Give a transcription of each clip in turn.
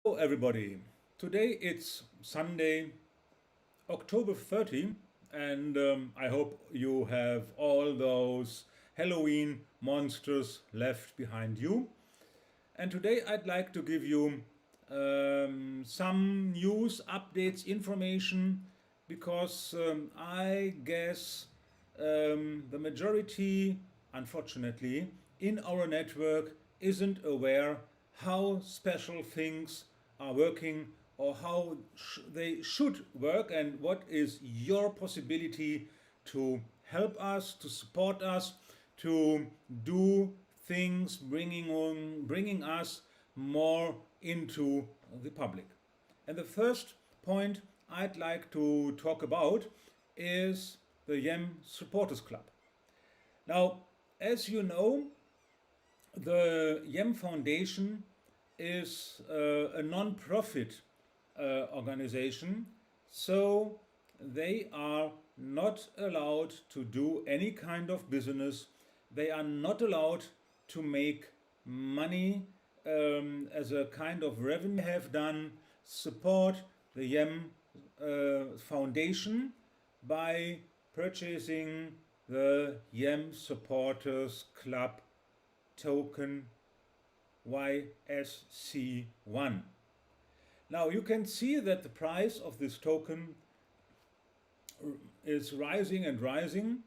Hello, everybody. Today it's Sunday, October 30, and I hope you have all those Halloween monsters left behind you. And today I'd like to give you some news, updates, information, because I guess the majority, unfortunately, in our network isn't aware how special things are working or how they should work, and what is your possibility to help us, to support us, to do things bringing us more into the public. And the first point I'd like to talk about is the YEM Supporters Club. Now, as you know, the YEM Foundation is a non-profit organization, so they are not allowed to do any kind of business. They are not allowed to make money as a kind of revenue. Have done support the YEM Foundation by purchasing the YEM Supporters Club token YSC1. Now you can see that the price of this token is rising and rising,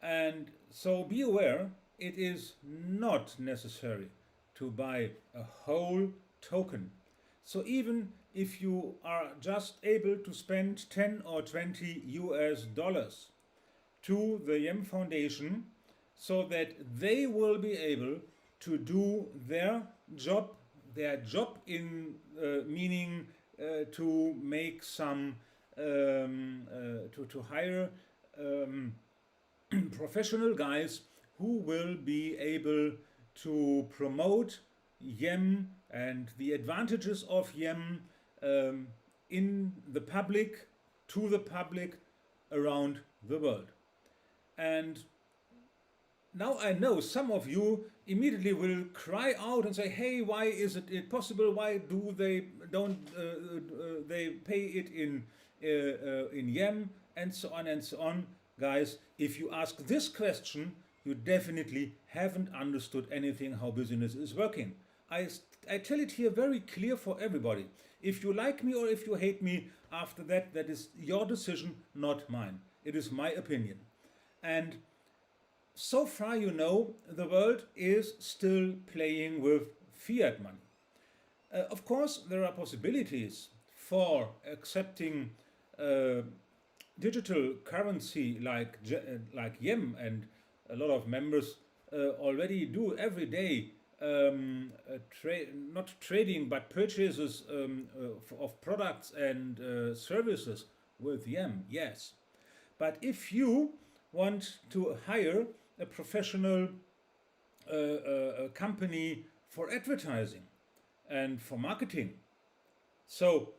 and so be aware it is not necessary to buy a whole token. So even if you are just able to spend 10 or 20 US dollars to the YEM Foundation so that they will be able to do their job in meaning to make some to hire professional guys who will be able to promote YEM and the advantages of YEM in the public, to the public around the world. And now I know some of you immediately will cry out and say, "Hey, why is it possible? Why do they don't they pay it in YEM and so on and so on?" Guys, if you ask this question, you definitely haven't understood anything how business is working. I tell it here very clear for everybody. If you like me or if you hate me, after that, that is your decision, not mine. It is my opinion. And so far, you know, the world is still playing with fiat money. Of course, there are possibilities for accepting digital currency like YEM, and a lot of members already do every day not trading but purchases of products and services with YEM, yes. But if you want to hire a professional company for advertising and for marketing, so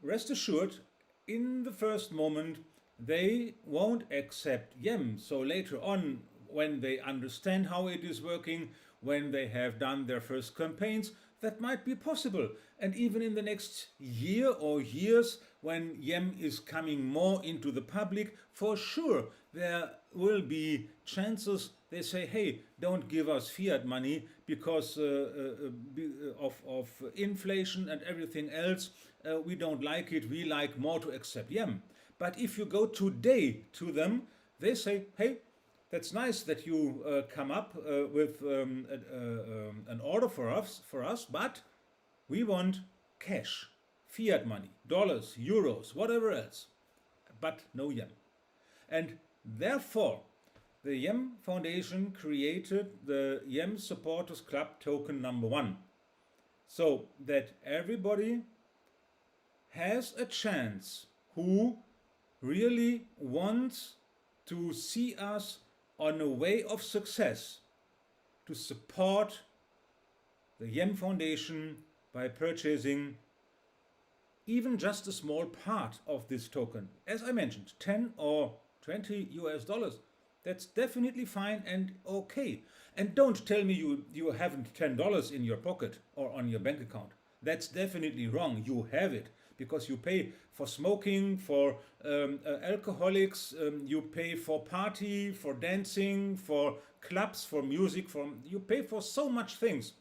rest assured, in the first moment, they won't accept YEM. So later on, when they understand how it is working, when they have done their first campaigns, that might be possible. And even in the next year or years, when YEM is coming more into the public, for sure there will be chances they say, "Hey, don't give us fiat money because of inflation and everything else. We don't like it. We like more to accept YEM." But if you go today to them, they say, "Hey, that's nice that you come up with an order for us, but we want cash, fiat money, dollars, euros, whatever else, but no YEM." And therefore, the YEM Foundation created the YEM Supporters Club token number 1, so that everybody has a chance who really wants to see us on a way of success, to support the YEM Foundation by purchasing even just a small part of this token. As I mentioned, 10 or 20 US dollars. That's definitely fine and okay. And don't tell me you haven't $10 in your pocket or on your bank account. That's definitely wrong. You have it because you pay for smoking, for alcoholics, you pay for party, for dancing, for clubs, for music, you pay for so much things.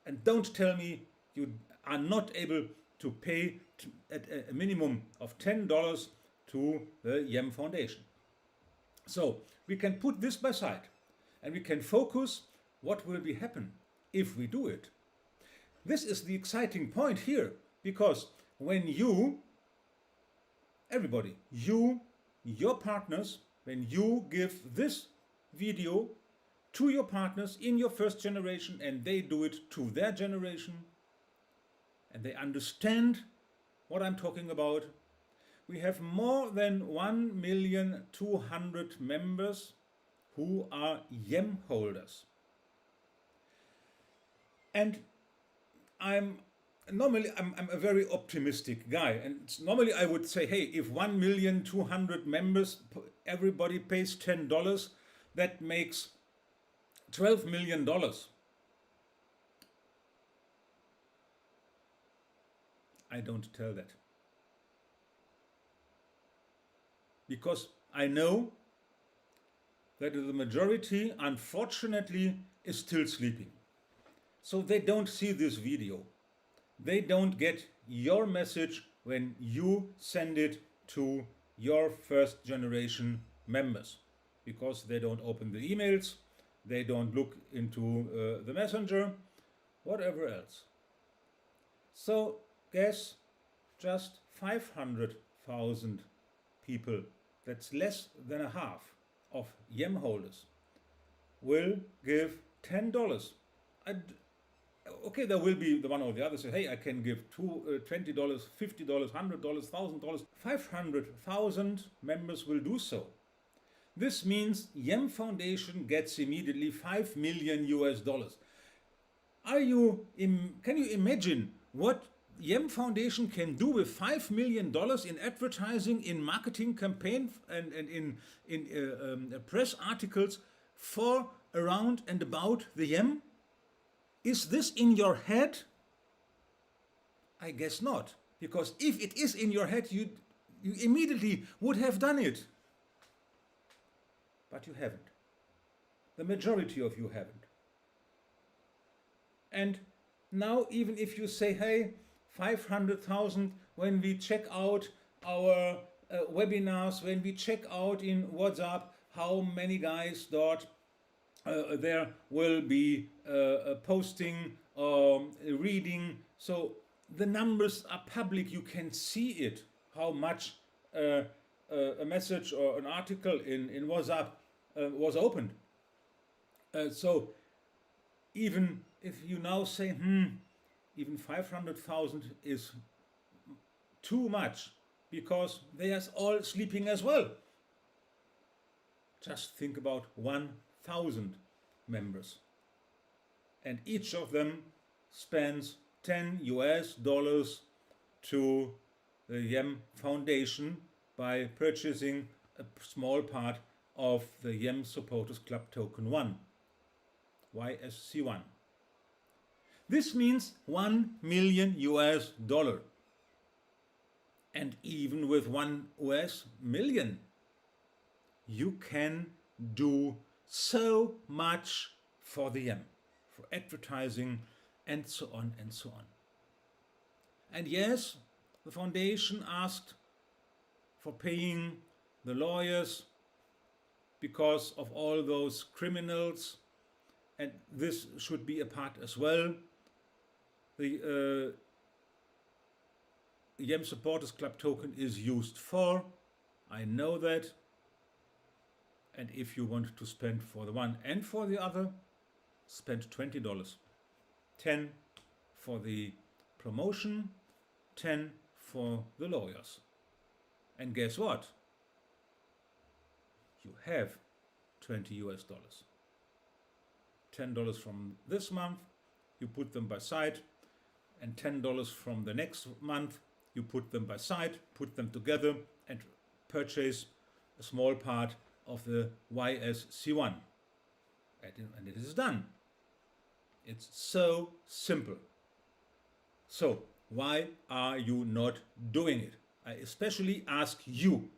And don't tell me you are not able to pay at a minimum of $10 to the YEM Foundation. So we can put this by side and we can focus what will be happen if we do it. This is the exciting point here, because when you, everybody, your partners, when you give this video to your partners in your first generation and they do it to their generation and they understand what I'm talking about, we have more than 1,200,000 members who are YEM holders. And I'm a very optimistic guy, and normally I would say, hey, if 1,200,000 members, everybody pays $10, that makes $12 million. I don't tell that, because I know that the majority, unfortunately, is still sleeping. So they don't see this video. They don't get your message when you send it to your first generation members, because they don't open the emails, they don't look into the messenger, whatever else. So guess just 500,000 people, that's less than a half of YEM holders, will give $10. Okay, there will be the one or the other say, hey, I can give $20, $50, $100, $1,000. 500,000 members will do so. This means YEM Foundation gets immediately $5 million. Can you imagine what YEM Foundation can do with $5 million in advertising, in marketing campaign, and in press articles for, around and about the YEM? Is this in your head? I guess not, because if it is in your head, you immediately would have done it. But you haven't. The majority of you haven't. And now, even if you say, hey, 500,000, when we check out our webinars, when we check out in WhatsApp how many guys there will be posting, reading. So the numbers are public, you can see it, how much a message or an article in WhatsApp was opened. So even if you now say, even 500,000 is too much, because they are all sleeping as well. Just think about 1,000 members, and each of them spends $10 to the YEM Foundation by purchasing a small part of the YEM Supporters Club Token 1, YSC1. This means $1 million. And even with $1 million, you can do so much for the YEM, for advertising, and so on and so on. And yes, the foundation asked for paying the lawyers because of all those criminals, and this should be a part as well. The YEM Supporters Club token is used for, I know that, and if you want to spend for the one and for the other, spend $20. 10 for the promotion, 10 for the lawyers. And guess what? You have $20. $10 from this month, you put them by side, and $10 from the next month, you put them by side, put them together, and purchase a small part of the YSC1. And it is done. It's so simple. So why are you not doing it? I especially ask you.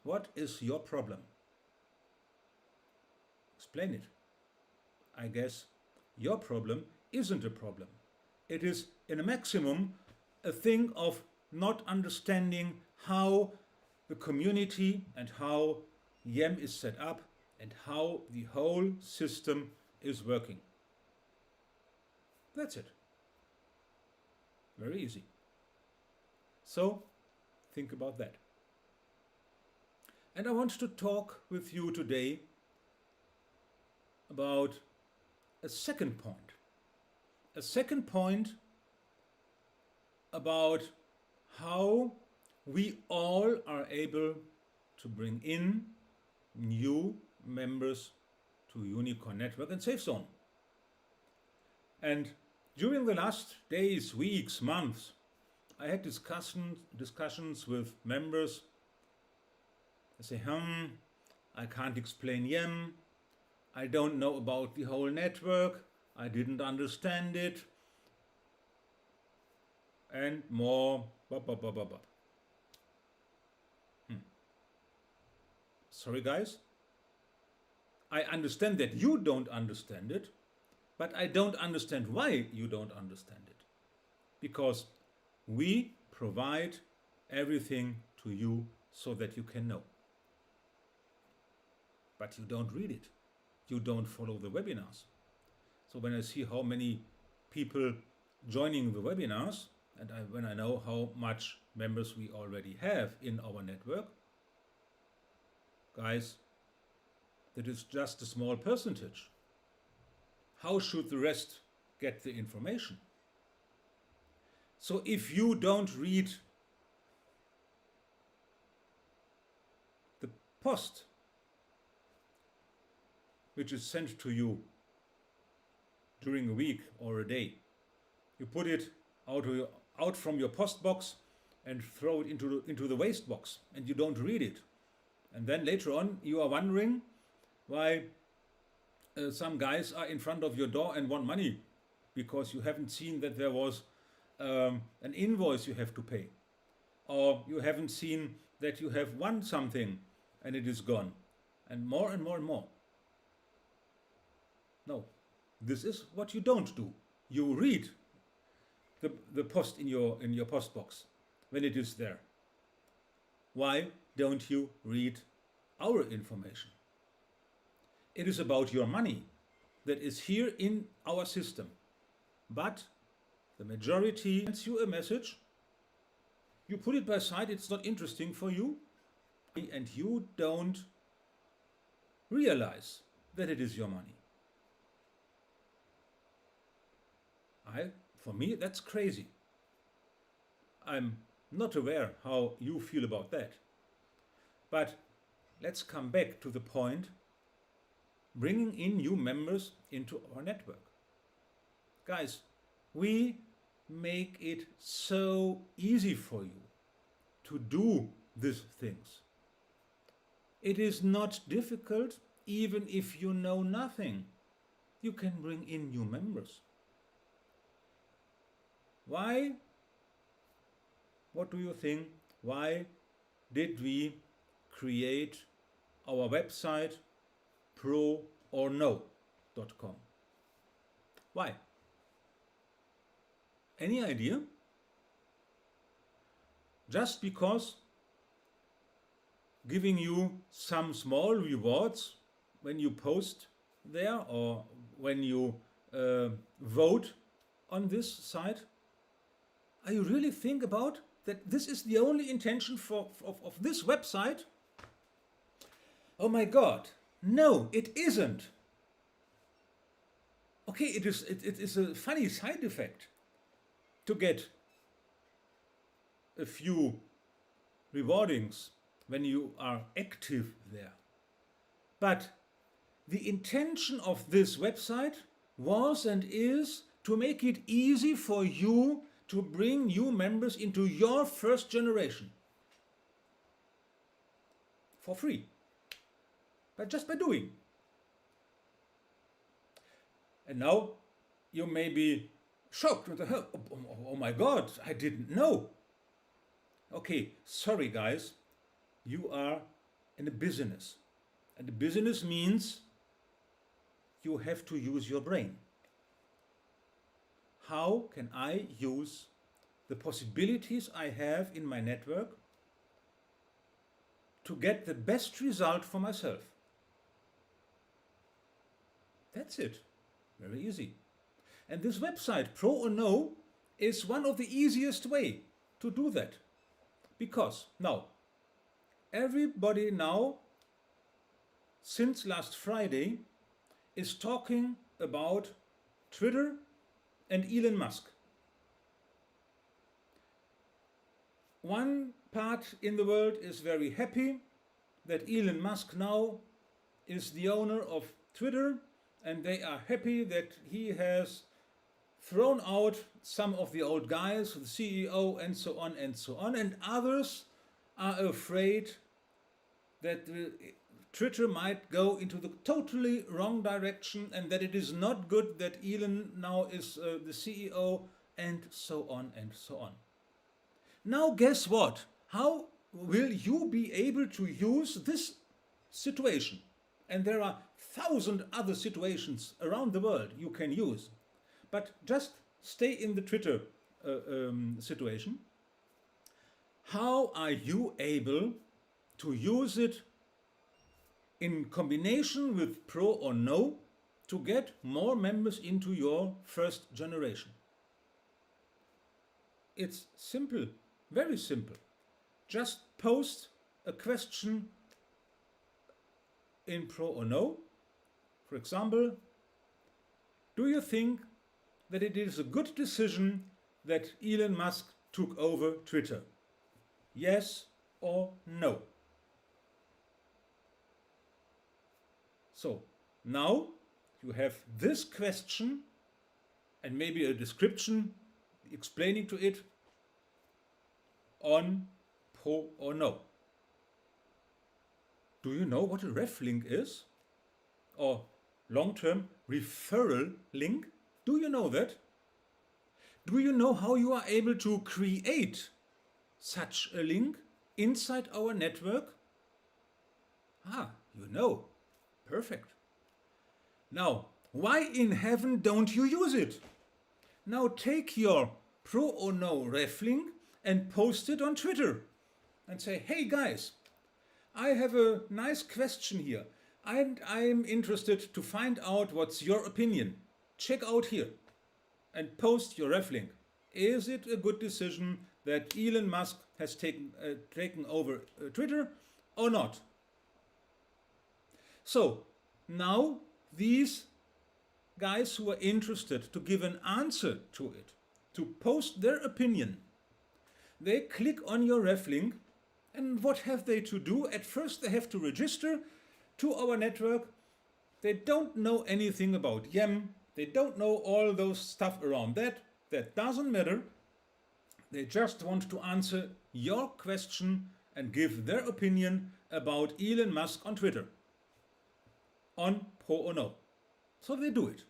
What is your problem? Explain it. I guess your problem isn't a problem. It is, in a maximum, a thing of not understanding how the community and how YAM is set up and how the whole system is working. That's it. Very easy. So, think about that. And I want to talk with you today about a second point. A second point about how we all are able to bring in new members to Unicorn Network and SafeZone. And during the last days, weeks, months, I had discussions with members. They say, I can't explain YAM. I don't know about the whole network. I didn't understand it. And more. Sorry, guys. I understand that you don't understand it, but I don't understand why you don't understand it. Because we provide everything to you so that you can know. But you don't read it. You don't follow the webinars. So when I see how many people joining the webinars, and when I know how much members we already have in our network, guys, that is just a small percentage. How should the rest get the information? So if you don't read the post which is sent to you during a week or a day, you put it out from your post box and throw it into the waste box, and you don't read it. And then later on you are wondering why some guys are in front of your door and want money because you haven't seen that there was an invoice you have to pay, or you haven't seen that you have won something and it is gone, and more and more and more. No, this is what you don't do. You read the post in your post box when it is there. Why don't you read our information? It is about your money that is here in our system. But the majority sends you a message, you put it by side, it's not interesting for you, and you don't realize that it is your money. For me, that's crazy. I'm not aware how you feel about that. But let's come back to the point, bringing in new members into our network. Guys, we make it so easy for you to do these things. It is not difficult, even if you know nothing. You can bring in new members. Why? What do you think? Why did we create our website proorno.com? Why? Any idea? Just because giving you some small rewards when you post there or when you vote on this site? Are you really think about that this is the only intention of this website? Oh my God, no, it isn't. Okay, it is a funny side effect to get a few rewardings when you are active there. But the intention of this website was and is to make it easy for you to bring new members into your first generation for free, but just by doing. And now you may be shocked. Oh my God, I didn't know. Okay, sorry guys, you are in a business. And the business means you have to use your brain. How can I use the possibilities I have in my network to get the best result for myself? That's it. Very easy. And this website, Pro or No, is one of the easiest way to do that. Because now, everybody now, since last Friday, is talking about Twitter and Elon Musk. One part in the world is very happy that Elon Musk now is the owner of Twitter, and they are happy that he has thrown out some of the old guys, the CEO and so on and so on, and others are afraid that Twitter might go into the totally wrong direction and that it is not good that Elon now is the CEO and so on and so on. Now guess what? How will you be able to use this situation? And there are 1,000 other situations around the world you can use. But just stay in the Twitter situation. How are you able to use it in combination with Pro or No to get more members into your first generation? It's simple, very simple. Just post a question in Pro or No. For example, do you think that it is a good decision that Elon Musk took over Twitter? Yes or no? So now you have this question and maybe a description explaining to it on Pro or No. Do you know what a ref link is? Or long-term referral link? Do you know that? Do you know how you are able to create such a link inside our network? You know. Perfect. Now, why in heaven don't you use it? Now take your Pro or No ref link and post it on Twitter and say, hey guys, I have a nice question here and I'm interested to find out what's your opinion. Check out here and post your ref link. Is it a good decision that Elon Musk has taken over Twitter or not? So now these guys who are interested to give an answer to it, to post their opinion, they click on your ref link, and what have they to do? At first they have to register to our network. They don't know anything about YAM. They don't know all those stuff around that. That doesn't matter. They just want to answer your question and give their opinion about Elon Musk on Twitter, on Pro or No. So they do it.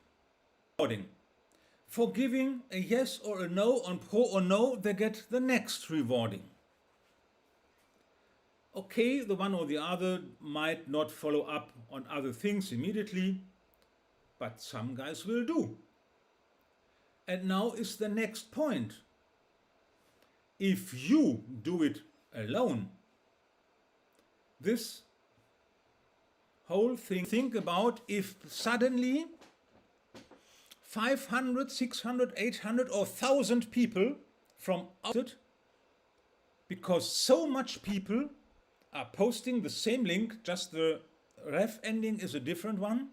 For giving a yes or a no on Pro or No, they get the next rewarding. Okay, the one or the other might not follow up on other things immediately, but some guys will do. And now is the next point. If you do it alone, this whole thing, think about if suddenly 500, 600, 800 or 1,000 people from outside, because so much people are posting the same link, just the ref ending is a different one.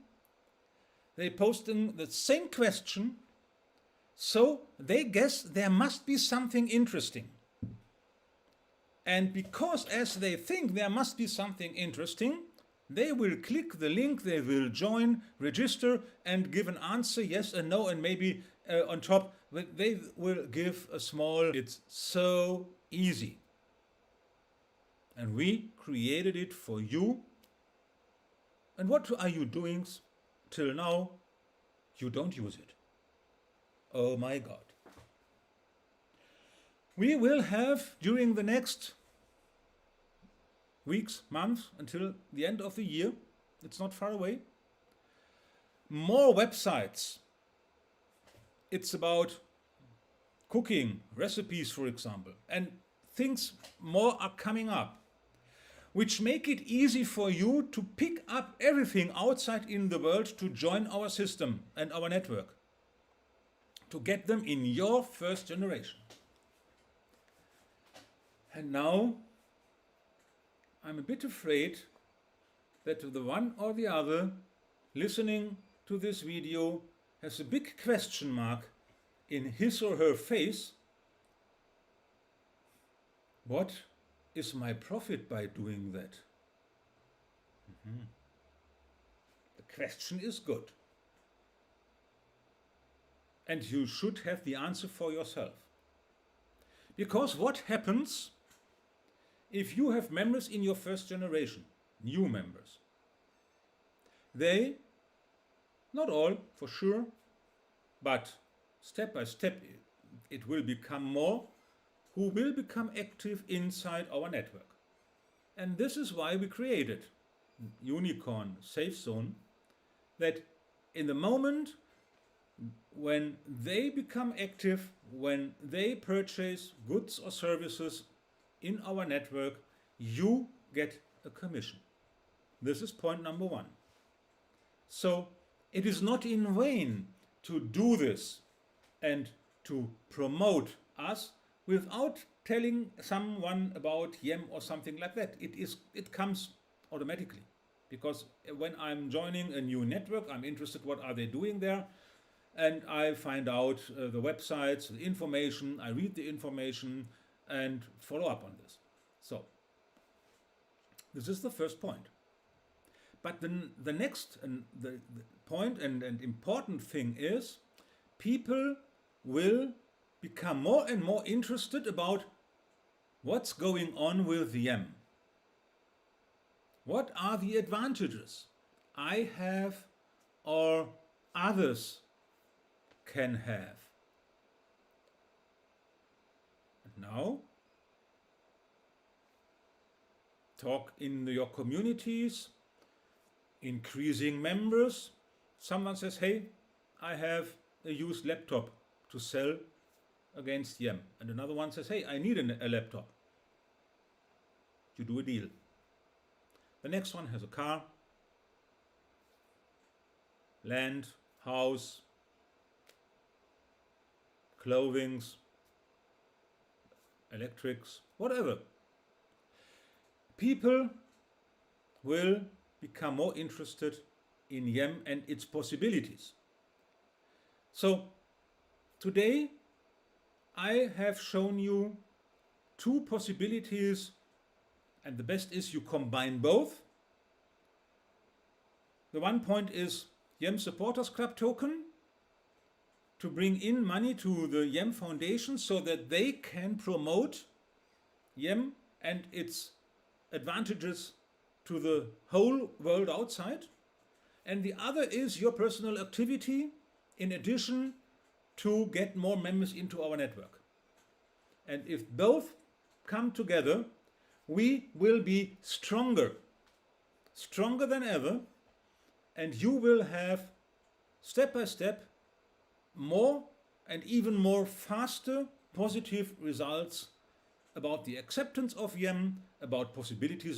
They posting the same question, so they guess there must be something interesting. And because as they think there must be something interesting, they will click the link, they will join, register, and give an answer, yes and no, and maybe on top, they will give a small, it's so easy. And we created it for you. And what are you doing till now? You don't use it. oh my God. We will have, during the next weeks, months, until the end of the year, it's not far away, more websites. It's about cooking, recipes, for example, and things more are coming up, which make it easy for you to pick up everything outside in the world to join our system and our network, to get them in your first generation. And now I'm a bit afraid that the one or the other listening to this video has a big question mark in his or her face. What is my profit by doing that? The question is good. And you should have the answer for yourself. Because what happens if you have members in your first generation, new members? They, not all for sure, but step by step it will become more who will become active inside our network. And this is why we created Unicorn SafeZone, that in the moment when they become active, when they purchase goods or services in our network, you get a commission. This is point number one. So it is not in vain to do this and to promote us without telling someone about YEM or something like that. It comes automatically, because when I'm joining a new network, I'm interested what are they doing there, and I find out the websites, the information, I read the information and follow up on this. So this is the first point. But then the next and the point and important thing is, people will become more and more interested about what's going on with YEM. What are the advantages I have or others can have? And now, talk in your communities, increasing members. Someone says, hey, I have a used laptop to sell against YEM. And another one says, hey, I need a laptop. You do a deal. The next one has a car, land, house, clothings, electrics, whatever. People will become more interested in YEM and its possibilities. So today I have shown you two possibilities, and the best is you combine both. The one point is YEM Supporters Club token, to bring in money to the YEM Foundation so that they can promote YEM and its advantages to the whole world outside. And the other is your personal activity in addition to get more members into our network. And if both come together, we will be stronger than ever, and you will have step by step more and even more faster positive results about the acceptance of YEM, about possibilities